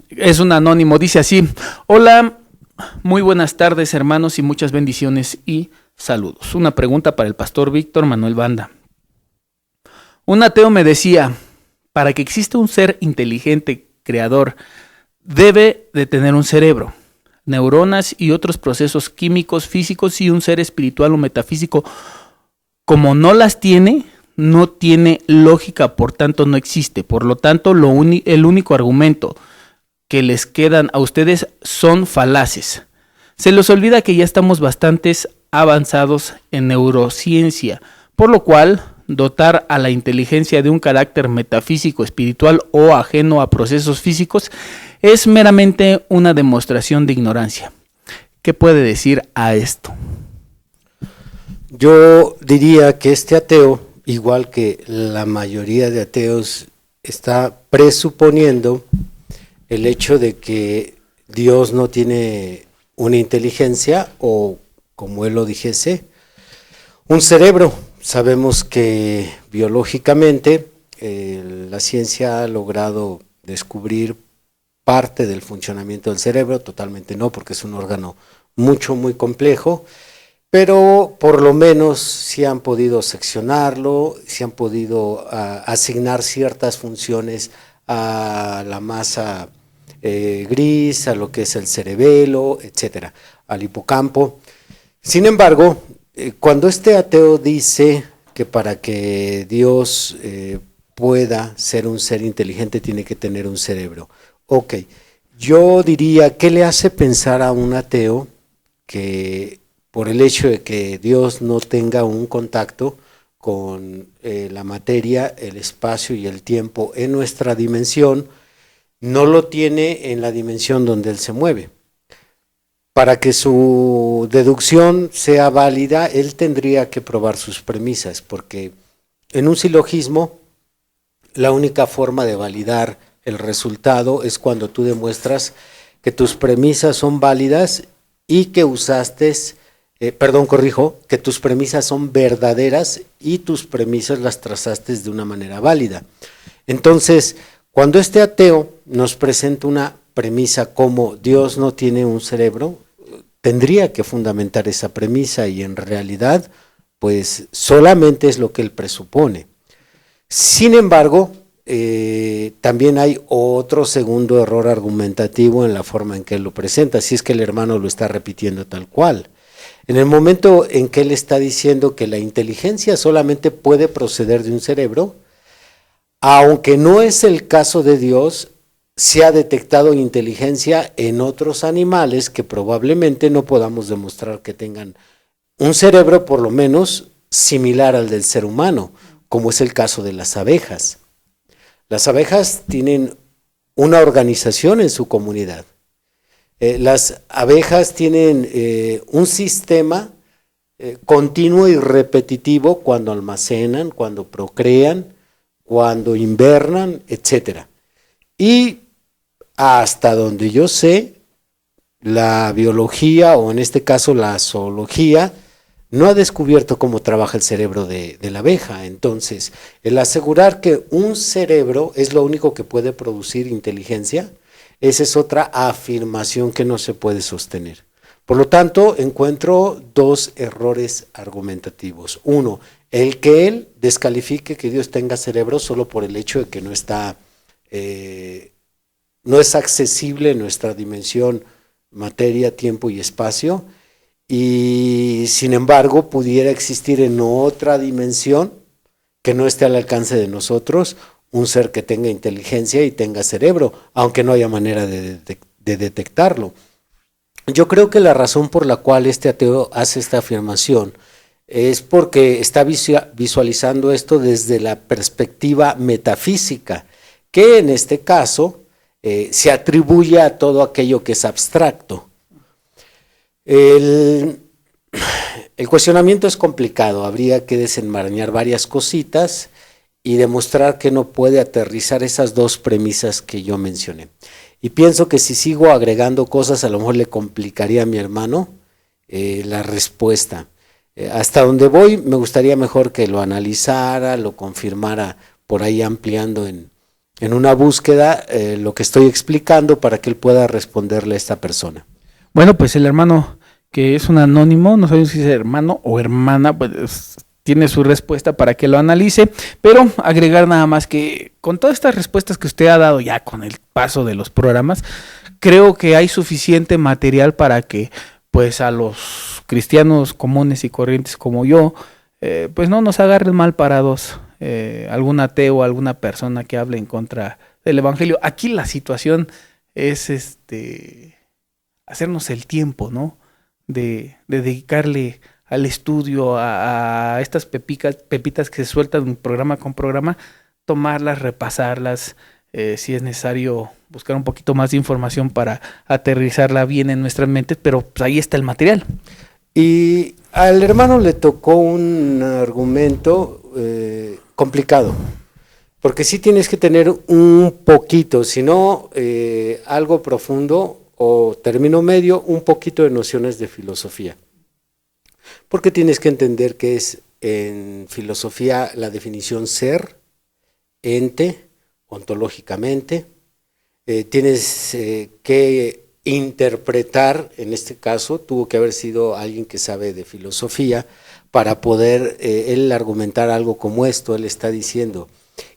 Es un anónimo, dice así: hola, muy buenas tardes hermanos y muchas bendiciones y saludos. Una pregunta para el pastor Víctor Manuel Banda. Un ateo me decía, para que exista un ser inteligente, creador, debe de tener un cerebro, neuronas y otros procesos químicos, físicos y un ser espiritual o metafísico. Como no las tiene, no tiene lógica, por tanto no existe. Por lo tanto, el único argumento que les quedan a ustedes son falaces. Se les olvida que ya estamos bastante avanzados en neurociencia, por lo cual dotar a la inteligencia de un carácter metafísico, espiritual o ajeno a procesos físicos es meramente una demostración de ignorancia. ¿Qué puede decir a esto? Yo diría que este ateo, igual que la mayoría de ateos, está presuponiendo el hecho de que Dios no tiene una inteligencia o, como él lo dijese, un cerebro. Sabemos que biológicamente la ciencia ha logrado descubrir parte del funcionamiento del cerebro, totalmente no, porque es un órgano muy complejo, pero por lo menos sí han podido seccionarlo, sí han podido asignar ciertas funciones a la masa gris, a lo que es el cerebelo, etcétera, al hipocampo. Sin embargo, cuando este ateo dice que para que Dios pueda ser un ser inteligente tiene que tener un cerebro, ok, yo diría, ¿qué le hace pensar a un ateo que por el hecho de que Dios no tenga un contacto con la materia, el espacio y el tiempo en nuestra dimensión, no lo tiene en la dimensión donde él se mueve? Para que su deducción sea válida, él tendría que probar sus premisas, porque en un silogismo la única forma de validar el resultado es cuando tú demuestras que tus premisas son válidas y que que tus premisas son verdaderas y tus premisas las trazaste de una manera válida. Entonces, cuando este ateo nos presenta una premisa como Dios no tiene un cerebro, tendría que fundamentar esa premisa y en realidad, pues solamente es lo que él presupone. Sin embargo, también hay otro segundo error argumentativo en la forma en que él lo presenta, si es que el hermano lo está repitiendo tal cual. En el momento en que él está diciendo que la inteligencia solamente puede proceder de un cerebro, aunque no es el caso de Dios, se ha detectado inteligencia en otros animales que probablemente no podamos demostrar que tengan un cerebro por lo menos similar al del ser humano, como es el caso de las abejas. Las abejas tienen una organización en su comunidad. Las abejas tienen un sistema continuo y repetitivo cuando almacenan, cuando procrean, cuando invernan, etcétera. Y hasta donde yo sé, la biología, o en este caso la zoología, no ha descubierto cómo trabaja el cerebro de la abeja. Entonces, el asegurar que un cerebro es lo único que puede producir inteligencia, esa es otra afirmación que no se puede sostener. Por lo tanto, encuentro dos errores argumentativos. Uno, el que él descalifique que Dios tenga cerebro solo por el hecho de que no es accesible en nuestra dimensión, materia, tiempo y espacio, y sin embargo pudiera existir en otra dimensión que no esté al alcance de nosotros, un ser que tenga inteligencia y tenga cerebro, aunque no haya manera de detectarlo. Yo creo que la razón por la cual este ateo hace esta afirmación es porque está visualizando esto desde la perspectiva metafísica, que en este caso se atribuye a todo aquello que es abstracto. El cuestionamiento es complicado, habría que desenmarañar varias cositas y demostrar que no puede aterrizar esas dos premisas que yo mencioné. Y pienso que si sigo agregando cosas, a lo mejor le complicaría a mi hermano la respuesta. Hasta donde voy, me gustaría mejor que lo analizara, lo confirmara por ahí ampliando en una búsqueda lo que estoy explicando para que él pueda responderle a esta persona. Bueno, pues el hermano que es un anónimo, no sabemos si es hermano o hermana, pues tiene su respuesta para que lo analice, pero agregar nada más que con todas estas respuestas que usted ha dado ya con el paso de los programas, creo que hay suficiente material para que pues a los cristianos comunes y corrientes como yo, pues no nos agarren mal parados algún ateo, alguna persona que hable en contra del evangelio. Aquí la situación es hacernos el tiempo, ¿no? De dedicarle al estudio, a estas pepitas que se sueltan programa con programa, tomarlas, repasarlas, si es necesario buscar un poquito más de información para aterrizarla bien en nuestras mentes, pero pues ahí está el material. Y al hermano le tocó un argumento complicado, porque sí tienes que tener un poquito, si no algo profundo o término medio, un poquito de nociones de filosofía. Porque tienes que entender que es en filosofía la definición ser, ente, ontológicamente. Tienes que interpretar, en este caso, tuvo que haber sido alguien que sabe de filosofía para poder él argumentar algo como esto. Él está diciendo,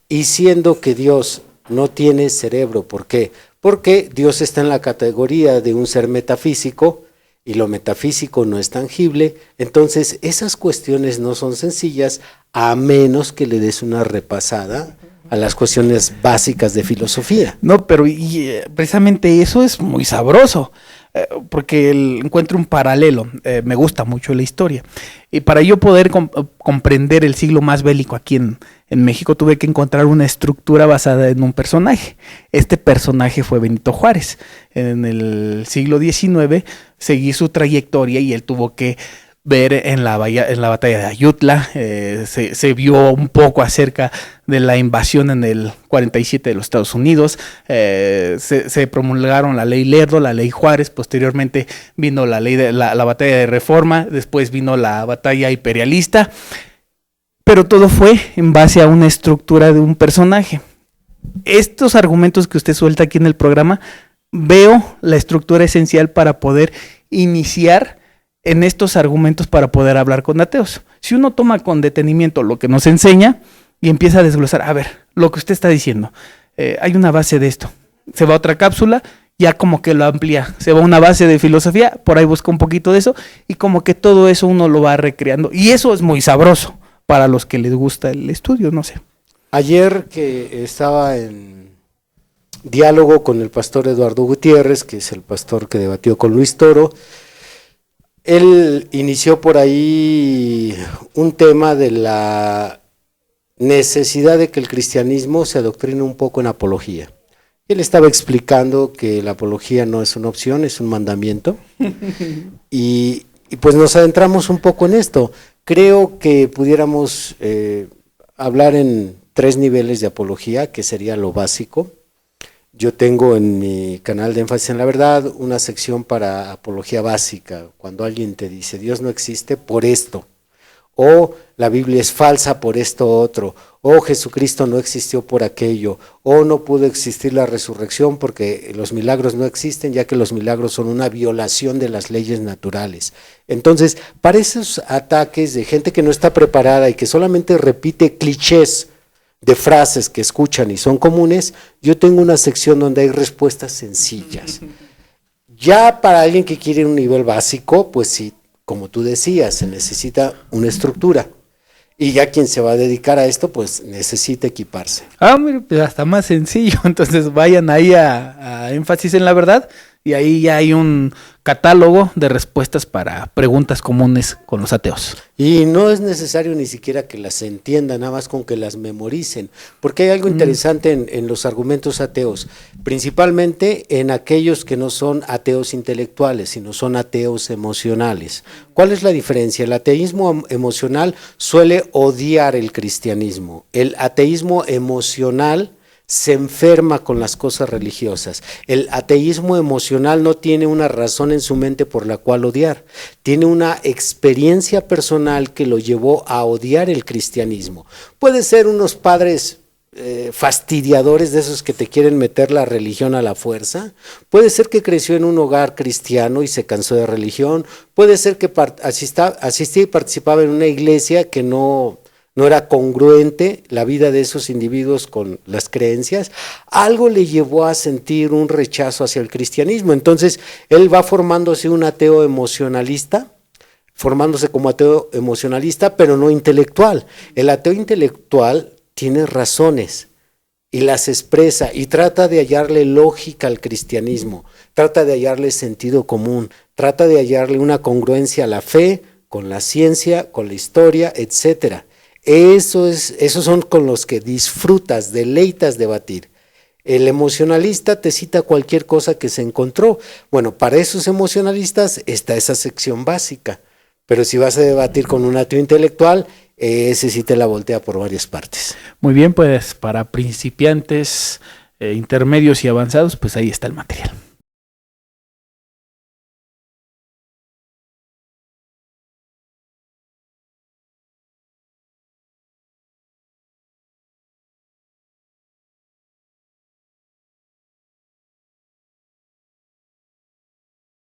y siendo que Dios no tiene cerebro, ¿por qué? Porque Dios está en la categoría de un ser metafísico, y lo metafísico no es tangible, entonces esas cuestiones no son sencillas a menos que le des una repasada a las cuestiones básicas de filosofía. No, pero precisamente eso es muy sabroso, porque encuentro un paralelo, me gusta mucho la historia, y para yo poder comprender el siglo más bélico aquí en México tuve que encontrar una estructura basada en un personaje. Este personaje fue Benito Juárez. En el siglo XIX seguí su trayectoria y él tuvo que ver en la batalla de Ayutla, se vio un poco acerca de la invasión en el 47 de los Estados Unidos, se promulgaron la ley Lerdo, la ley Juárez, posteriormente vino la ley de la batalla de Reforma, después vino la batalla imperialista, pero todo fue en base a una estructura de un personaje. Estos argumentos que usted suelta aquí en el programa, veo la estructura esencial para poder iniciar en estos argumentos para poder hablar con ateos. Si uno toma con detenimiento lo que nos enseña y empieza a desglosar, a ver, lo que usted está diciendo, hay una base de esto, se va a otra cápsula, ya como que lo amplía, se va a una base de filosofía, por ahí busca un poquito de eso y como que todo eso uno lo va recreando y eso es muy sabroso para los que les gusta el estudio, no sé. Ayer que estaba en diálogo con el pastor Eduardo Gutiérrez, que es el pastor que debatió con Luis Toro, él inició por ahí un tema de la necesidad de que el cristianismo se adoctrine un poco en apología. Él estaba explicando que la apología no es una opción, es un mandamiento. Y pues nos adentramos un poco en esto. Creo que pudiéramos hablar en 3 niveles de apología, que sería lo básico. Yo tengo en mi canal de Énfasis en la Verdad una sección para apología básica, cuando alguien te dice Dios no existe por esto, o la Biblia es falsa por esto otro, o Jesucristo no existió por aquello, o no pudo existir la resurrección porque los milagros no existen, ya que los milagros son una violación de las leyes naturales. Entonces, para esos ataques de gente que no está preparada y que solamente repite clichés de frases que escuchan y son comunes, yo tengo una sección donde hay respuestas sencillas. Ya para alguien que quiere un nivel básico, pues sí, como tú decías, se necesita una estructura. Y ya quien se va a dedicar a esto, pues necesita equiparse. Mire, pues hasta más sencillo. Entonces vayan ahí a Énfasis en la Verdad y ahí ya hay un catálogo de respuestas para preguntas comunes con los ateos. Y no es necesario ni siquiera que las entiendan, nada más con que las memoricen, porque hay algo interesante en los argumentos ateos, principalmente en aquellos que no son ateos intelectuales, sino son ateos emocionales. ¿Cuál es la diferencia? El ateísmo emocional suele odiar el cristianismo. El ateísmo emocional se enferma con las cosas religiosas. El ateísmo emocional no tiene una razón en su mente por la cual odiar. Tiene una experiencia personal que lo llevó a odiar el cristianismo. Puede ser unos padres fastidiadores de esos que te quieren meter la religión a la fuerza. Puede ser que creció en un hogar cristiano y se cansó de religión. Puede ser que asistía y participaba en una iglesia que no era congruente la vida de esos individuos con las creencias. Algo le llevó a sentir un rechazo hacia el cristianismo. Entonces él va formándose un ateo emocionalista, formándose como ateo emocionalista, pero no intelectual. El ateo intelectual tiene razones y las expresa y trata de hallarle lógica al cristianismo, trata de hallarle sentido común, trata de hallarle una congruencia a la fe, con la ciencia, con la historia, etcétera. Esos son con los que disfrutas, deleitas debatir. El emocionalista te cita cualquier cosa que se encontró. Bueno, para esos emocionalistas está esa sección básica, pero si vas a debatir con un ateo intelectual, ese sí te la voltea por varias partes. Muy bien, pues para principiantes, intermedios y avanzados, pues ahí está el material.